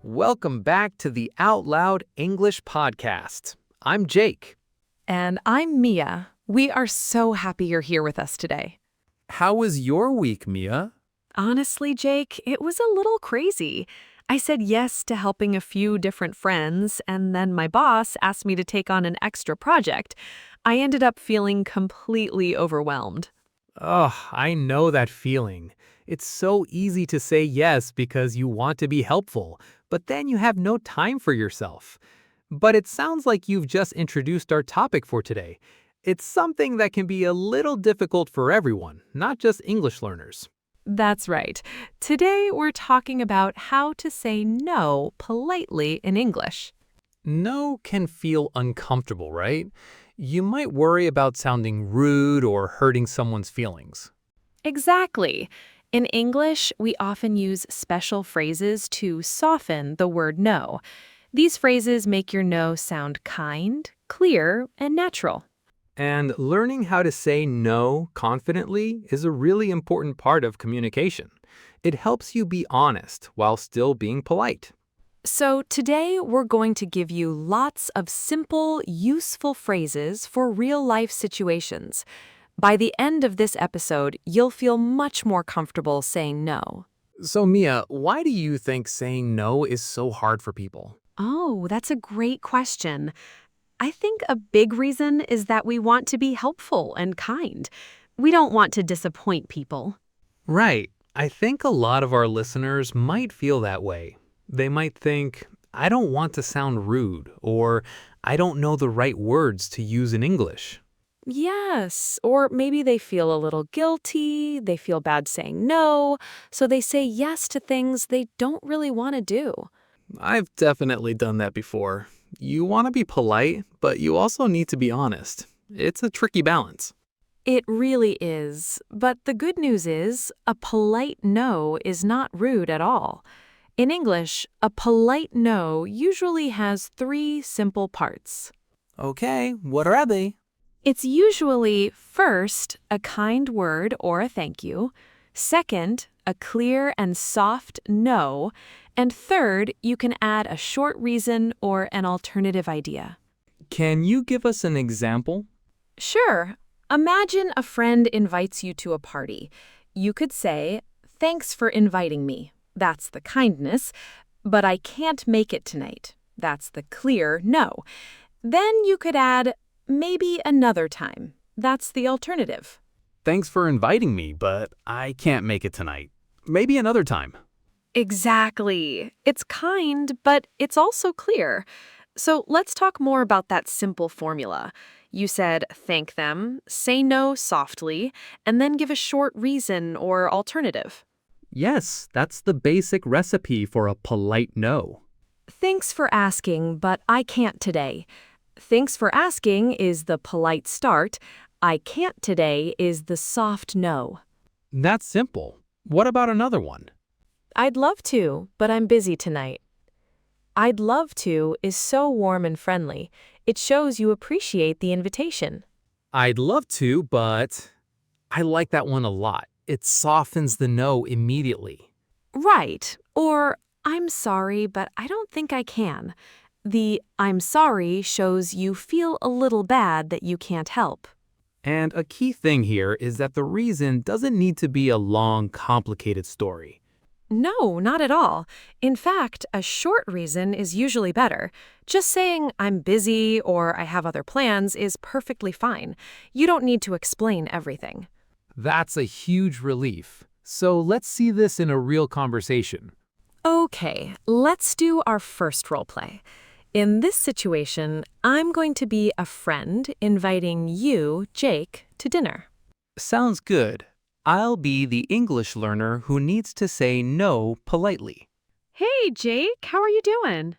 Welcome back to the Out Loud English podcast. I'm Jake. And I'm Mia. We are so happy you're here with us today. How was your week, Mia? Honestly, Jake, it was a little crazy. I said yes to helping a few different friends, and then my boss asked me to take on an extra project. I ended up feeling completely overwhelmed. Oh, I know that feeling. It's so easy to say yes because you want to be helpful, but then you have no time for yourself. But it sounds like you've just introduced our topic for today. It's something that can be a little difficult for everyone, not just English learners. That's right. Today we're talking about how to say no politely in English. No can feel uncomfortable, right? You might worry about sounding rude or hurting someone's feelings. Exactly. In English, we often use special phrases to soften the word no. These phrases make your no sound kind, clear, and natural. And learning how to say no confidently is a really important part of communication. It helps you be honest while still being polite. So today we're going to give you lots of simple, useful phrases for real-life situations. By the end of this episode, you'll feel much more comfortable saying no. So Mia, why do you think saying no is so hard for people? Oh, that's a great question. I think a big reason is that we want to be helpful and kind. We don't want to disappoint people. Right. I think a lot of our listeners might feel that way. They might think, I don't want to sound rude, or I don't know the right words to use in English. Yes, or maybe they feel a little guilty, they feel bad saying no, so they say yes to things they don't really want to do. I've definitely done that before. You want to be polite, but you also need to be honest. It's a tricky balance. It really is, but the good news is a polite no is not rude at all. In English, a polite no usually has 3 simple parts. Okay, what are they? It's usually, first, a kind word or a thank you, second, a clear and soft no, and third, you can add a short reason or an alternative idea. Can you give us an example? Sure. Imagine a friend invites you to a party. You could say, "Thanks for inviting me." That's the kindness. "But I can't make it tonight." That's the clear no. Then you could add, "Maybe another time." That's the alternative. Thanks for inviting me, but I can't make it tonight. Maybe another time. Exactly. It's kind, but it's also clear. So let's talk more about that simple formula. You said thank them, say no softly, and then give a short reason or alternative. Yes, that's the basic recipe for a polite no. Thanks for asking, but I can't today. Thanks for asking is the polite start. I can't today is the soft no. That's simple. What about another one? I'd love to, but I'm busy tonight. I'd love to is so warm and friendly. It shows you appreciate the invitation. I'd love to, but I like that one a lot. It softens the no immediately. Right. Or I'm sorry, but I don't think I can. The I'm sorry shows you feel a little bad that you can't help. And a key thing here is that the reason doesn't need to be a long, complicated story. No, not at all. In fact, a short reason is usually better. Just saying I'm busy or I have other plans is perfectly fine. You don't need to explain everything. That's a huge relief. So let's see this in a real conversation. Okay, let's do our first role play. In this situation, I'm going to be a friend inviting you, Jake, to dinner. Sounds good. I'll be the English learner who needs to say no politely. Hey, Jake, how are you doing?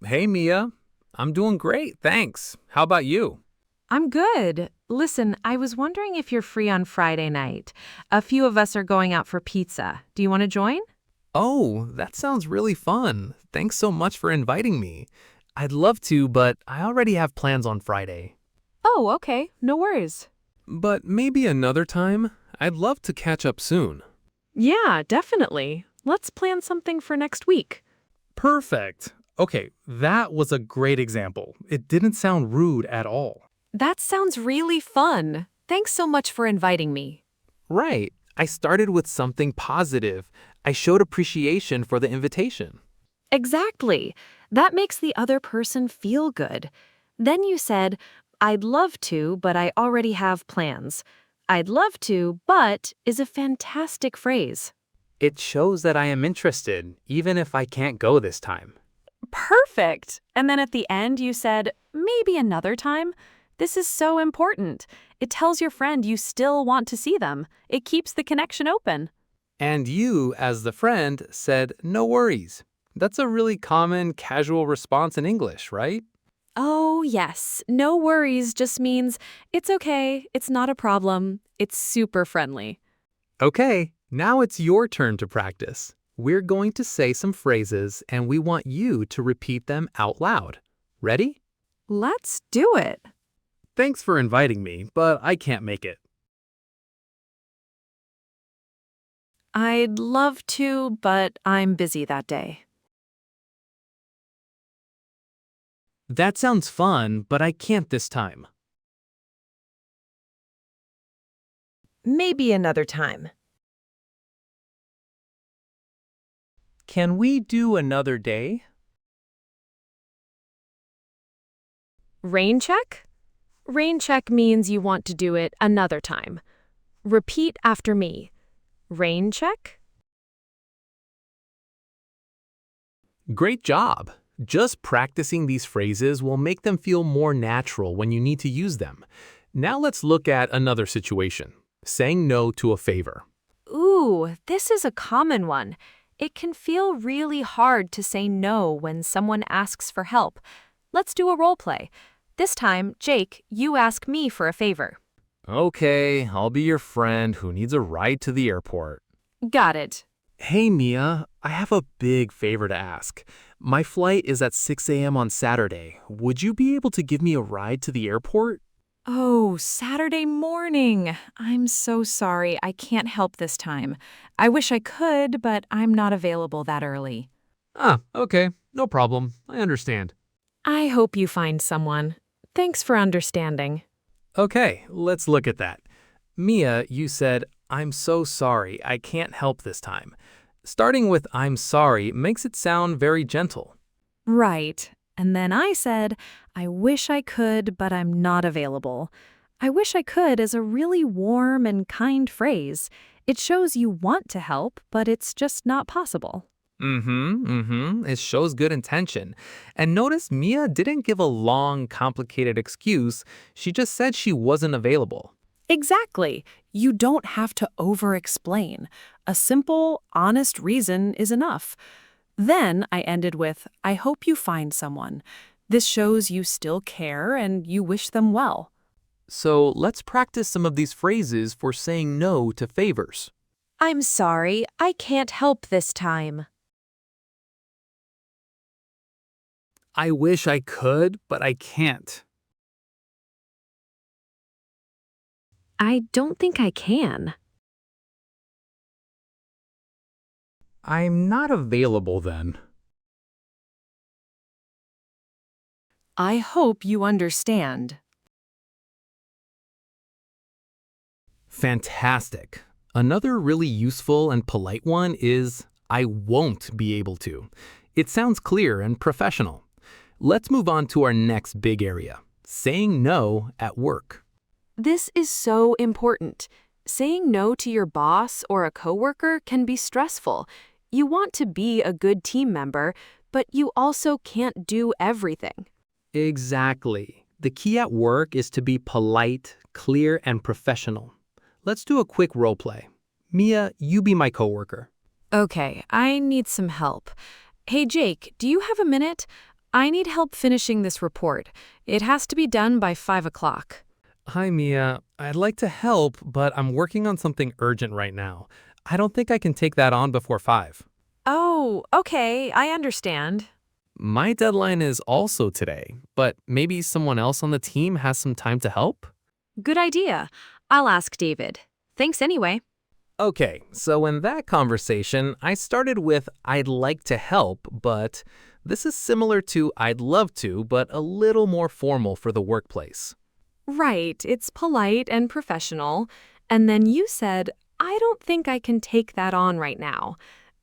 Hey, Mia. I'm doing great, thanks. How about you? I'm good. Listen, I was wondering if you're free on Friday night. A few of us are going out for pizza. Do you want to join? Oh, that sounds really fun. Thanks so much for inviting me. I'd love to, but I already have plans on Friday. Oh, okay, no worries. But maybe another time? I'd love to catch up soon. Yeah, definitely. Let's plan something for next week. Perfect. Okay, that was a great example. It didn't sound rude at all. That sounds really fun. Thanks so much for inviting me. Right. I started with something positive. I showed appreciation for the invitation. Exactly. That makes the other person feel good. Then you said, I'd love to, but I already have plans. I'd love to, but is a fantastic phrase. It shows that I am interested, even if I can't go this time. Perfect. And then at the end, you said, maybe another time. This is so important. It tells your friend you still want to see them. It keeps the connection open. And you, as the friend, said, no worries. That's a really common, casual response in English, right? Oh, yes. No worries just means it's okay. It's not a problem. It's super friendly. Okay, now it's your turn to practice. We're going to say some phrases, and we want you to repeat them out loud. Ready? Let's do it. Thanks for inviting me, but I can't make it. I'd love to, but I'm busy that day. That sounds fun, but I can't this time. Maybe another time. Can we do another day? Rain check? Rain check means you want to do it another time. Repeat after me. Rain check? Great job! Just practicing these phrases will make them feel more natural when you need to use them. Now let's look at another situation. Saying no to a favor. Ooh, this is a common one. It can feel really hard to say no when someone asks for help. Let's do a role play. This time, Jake, you ask me for a favor. Okay, I'll be your friend who needs a ride to the airport. Got it. Hey Mia, I have a big favor to ask. My flight is at 6 a.m. on Saturday. Would you be able to give me a ride to the airport? Oh, Saturday morning. I'm so sorry. I can't help this time. I wish I could, but I'm not available that early. Okay, no problem. I understand. I hope you find someone. Thanks for understanding. Okay, let's look at that. Mia, you said, I'm so sorry, I can't help this time. Starting with I'm sorry makes it sound very gentle. Right. And then I said, I wish I could, but I'm not available. I wish I could is a really warm and kind phrase. It shows you want to help, but it's just not possible. It shows good intention. And notice Mia didn't give a long, complicated excuse. She just said she wasn't available. Exactly. You don't have to over-explain. A simple, honest reason is enough. Then I ended with, I hope you find someone. This shows you still care and you wish them well. So let's practice some of these phrases for saying no to favors. I'm sorry, I can't help this time. I wish I could, but I can't. I don't think I can. I'm not available then. I hope you understand. Fantastic. Another really useful and polite one is I won't be able to. It sounds clear and professional. Let's move on to our next big area, saying no at work. This is so important. Saying no to your boss or a coworker can be stressful. You want to be a good team member, but you also can't do everything. Exactly. The key at work is to be polite, clear, and professional. Let's do a quick role play. Mia, you be my coworker. Okay, I need some help. Hey Jake, do you have a minute? I need help finishing this report. It has to be done by 5 o'clock. Hi, Mia. I'd like to help, but I'm working on something urgent right now. I don't think I can take that on before 5. Oh, okay, I understand. My deadline is also today, but maybe someone else on the team has some time to help? Good idea. I'll ask David. Thanks anyway. Okay, so in that conversation, I started with I'd like to help, but this is similar to I'd love to, but a little more formal for the workplace. Right, it's polite and professional. And then you said, I don't think I can take that on right now.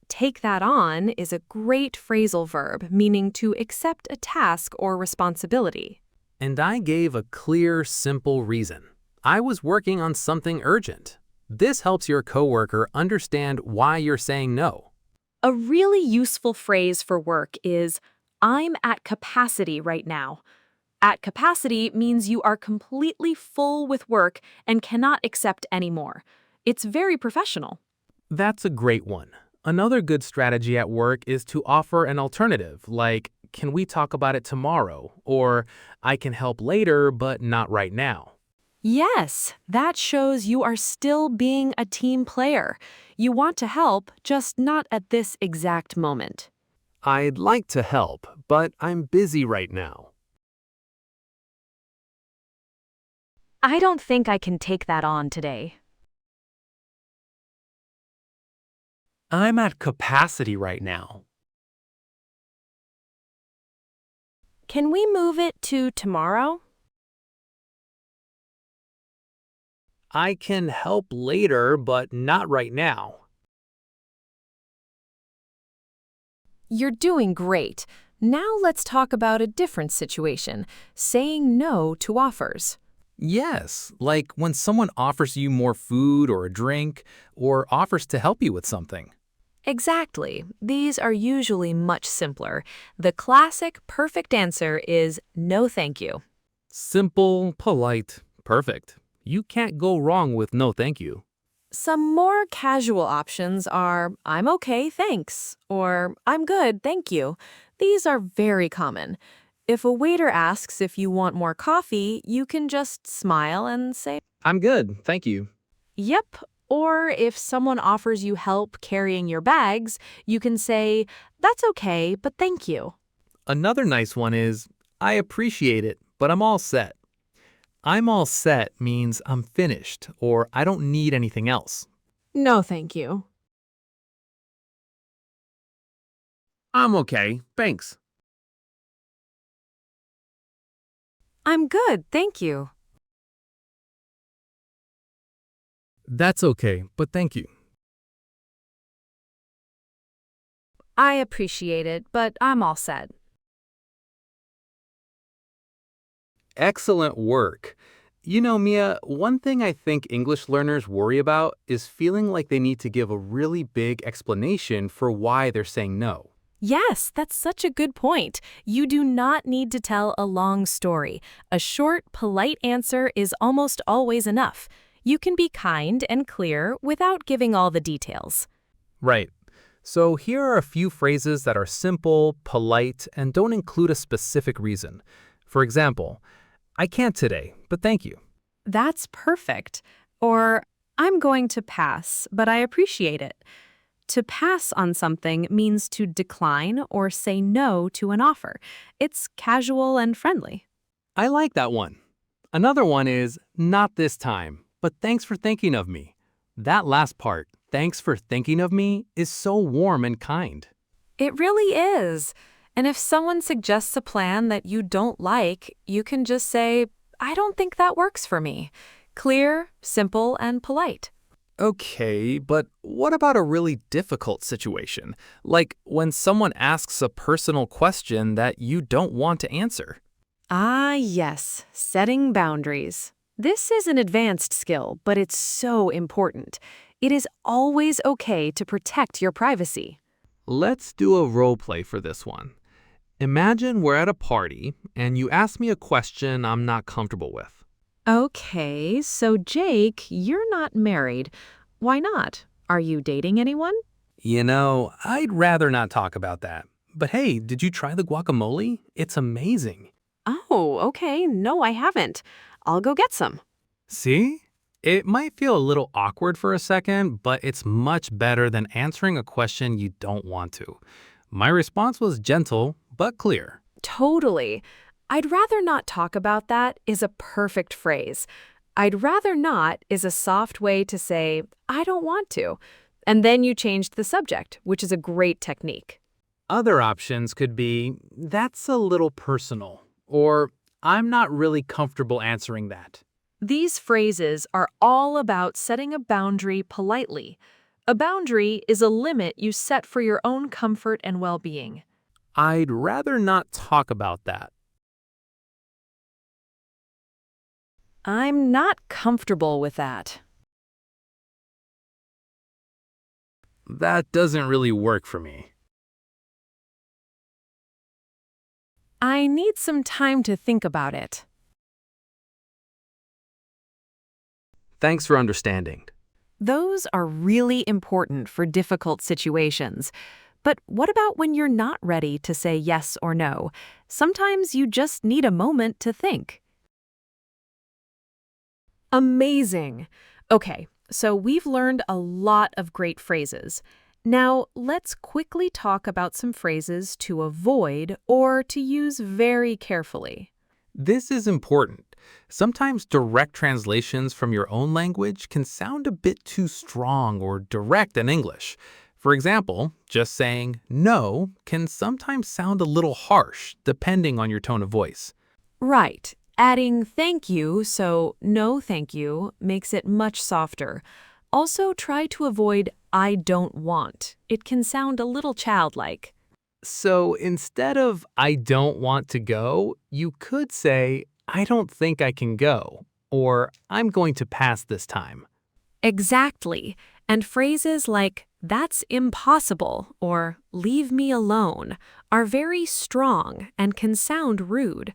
Take that on is a great phrasal verb meaning to accept a task or responsibility. And I gave a clear, simple reason. I was working on something urgent. This helps your coworker understand why you're saying no. A really useful phrase for work is, I'm at capacity right now. At capacity means you are completely full with work and cannot accept any more. It's very professional. That's a great one. Another good strategy at work is to offer an alternative, like, can we talk about it tomorrow? Or, I can help later, but not right now. Yes, that shows you are still being a team player. You want to help, just not at this exact moment. I'd like to help, but I'm busy right now. I don't think I can take that on today. I'm at capacity right now. Can we move it to tomorrow? I can help later, but not right now. You're doing great. Now let's talk about a different situation, saying no to offers. Yes, like when someone offers you more food or a drink, or offers to help you with something. Exactly. These are usually much simpler. The classic perfect answer is no thank you. Simple, polite, perfect. You can't go wrong with no thank you. Some more casual options are I'm okay, thanks, or I'm good, thank you. These are very common. If a waiter asks if you want more coffee, you can just smile and say, I'm good, thank you. yep. Or if someone offers you help carrying your bags, you can say, that's okay, but thank you. Another nice one is, I appreciate it, but I'm all set. I'm all set means I'm finished or I don't need anything else. No, thank you. I'm okay, thanks. I'm good, thank you. That's okay, but thank you. I appreciate it, but I'm all set. Excellent work. You know, Mia, one thing I think English learners worry about is feeling like they need to give a really big explanation for why they're saying no. Yes, that's such a good point. You do not need to tell a long story. A short, polite answer is almost always enough. You can be kind and clear without giving all the details. Right. So here are a few phrases that are simple, polite, and don't include a specific reason. For example, I can't today, but thank you. That's perfect. Or, I'm going to pass, but I appreciate it. To pass on something means to decline or say no to an offer. It's casual and friendly. I like that one. Another one is, not this time, but thanks for thinking of me. That last part, thanks for thinking of me, is so warm and kind. It really is. And if someone suggests a plan that you don't like, you can just say, I don't think that works for me. Clear, simple, and polite. Okay, but what about a really difficult situation? Like when someone asks a personal question that you don't want to answer. Ah, yes, setting boundaries. This is an advanced skill, but it's so important. It is always okay to protect your privacy. Let's do a role play for this one. Imagine we're at a party and you ask me a question I'm not comfortable with. Okay, so Jake, you're not married. Why not? Are you dating anyone? You know, I'd rather not talk about that. But hey, did you try the guacamole? It's amazing. Oh, okay. No, I haven't. I'll go get some. See? It might feel a little awkward for a second, but it's much better than answering a question you don't want to. My response was gentle, but clear. Totally. I'd rather not talk about that is a perfect phrase. I'd rather not is a soft way to say, I don't want to. And then you changed the subject, which is a great technique. Other options could be, that's a little personal, or I'm not really comfortable answering that. These phrases are all about setting a boundary politely. A boundary is a limit you set for your own comfort and well-being. I'd rather not talk about that. I'm not comfortable with that. That doesn't really work for me. I need some time to think about it. Thanks for understanding. Those are really important for difficult situations. But what about when you're not ready to say yes or no? Sometimes you just need a moment to think. Amazing. Okay, so we've learned a lot of great phrases. Now, let's quickly talk about some phrases to avoid or to use very carefully. This is important. Sometimes direct translations from your own language can sound a bit too strong or direct in English. For example, just saying no can sometimes sound a little harsh depending on your tone of voice. Right. Adding thank you, so no thank you, makes it much softer. Also, try to avoid I don't want. It can sound a little childlike. So instead of I don't want to go, you could say I don't think I can go, or I'm going to pass this time. Exactly. And phrases like that's impossible or leave me alone are very strong and can sound rude.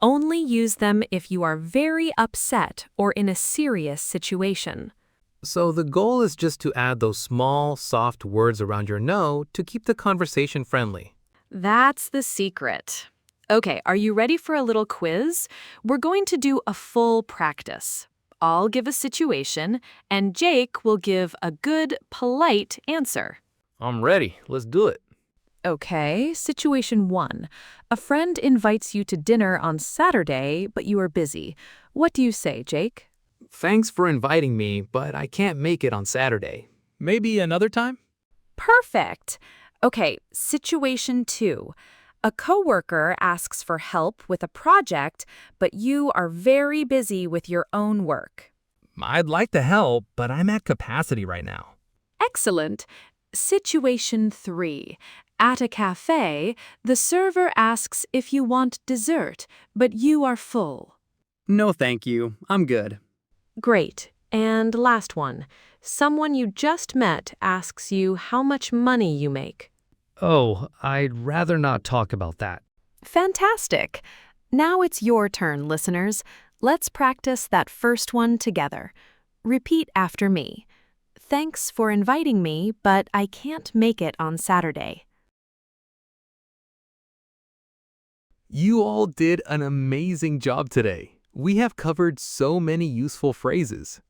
Only use them if you are very upset or in a serious situation. So the goal is just to add those small, soft words around your no to keep the conversation friendly. That's the secret. Okay, are you ready for a little quiz? We're going to do a full practice. I'll give a situation, and Jake will give a good, polite answer. I'm ready. Let's do it. Okay, situation 1. A friend invites you to dinner on Saturday, but you are busy. What do you say, Jake? Thanks for inviting me, but I can't make it on Saturday. Maybe another time? Perfect. Okay, situation 2. A coworker asks for help with a project, but you are very busy with your own work. I'd like to help, but I'm at capacity right now. Excellent. Situation 3. At a cafe, the server asks if you want dessert, but you are full. No, thank you. I'm good. Great. And last one. Someone you just met asks you how much money you make. Oh, I'd rather not talk about that. Fantastic. Now it's your turn, listeners. Let's practice that first one together. Repeat after me. Thanks for inviting me, but I can't make it on Saturday. You all did an amazing job today. We have covered so many useful phrases.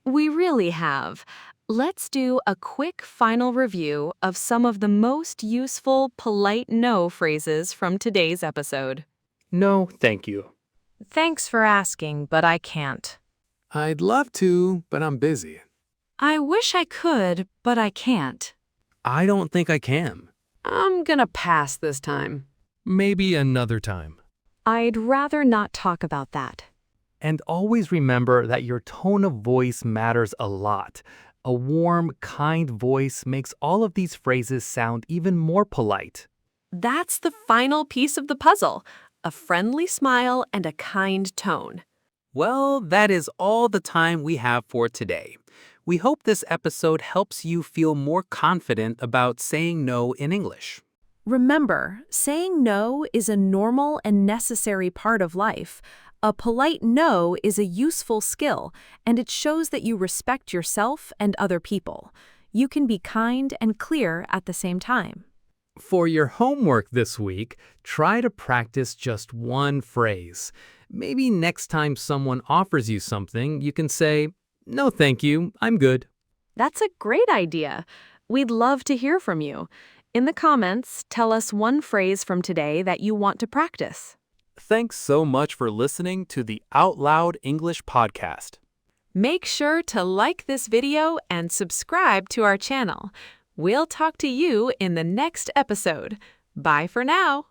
We really have. Let's do a quick final review of some of the most useful polite no phrases from today's episode. No, thank you. Thanks for asking, but I can't. I'd love to, but I'm busy. I wish I could, but I can't. I don't think I can. I'm gonna pass this time. Maybe another time. I'd rather not talk about that. And always remember that your tone of voice matters a lot. A warm, kind voice makes all of these phrases sound even more polite. That's the final piece of the puzzle. A friendly smile and a kind tone. Well, that is all the time we have for today. We hope this episode helps you feel more confident about saying no in English. Remember, saying no is a normal and necessary part of life. A polite no is a useful skill, and it shows that you respect yourself and other people. You can be kind and clear at the same time. For your homework this week, try to practice just one phrase. Maybe next time someone offers you something, you can say, "No, thank you, I'm good." That's a great idea. We'd love to hear from you. In the comments, tell us one phrase from today that you want to practice. Thanks so much for listening to the Out Loud English podcast. Make sure to like this video and subscribe to our channel. We'll talk to you in the next episode. Bye for now.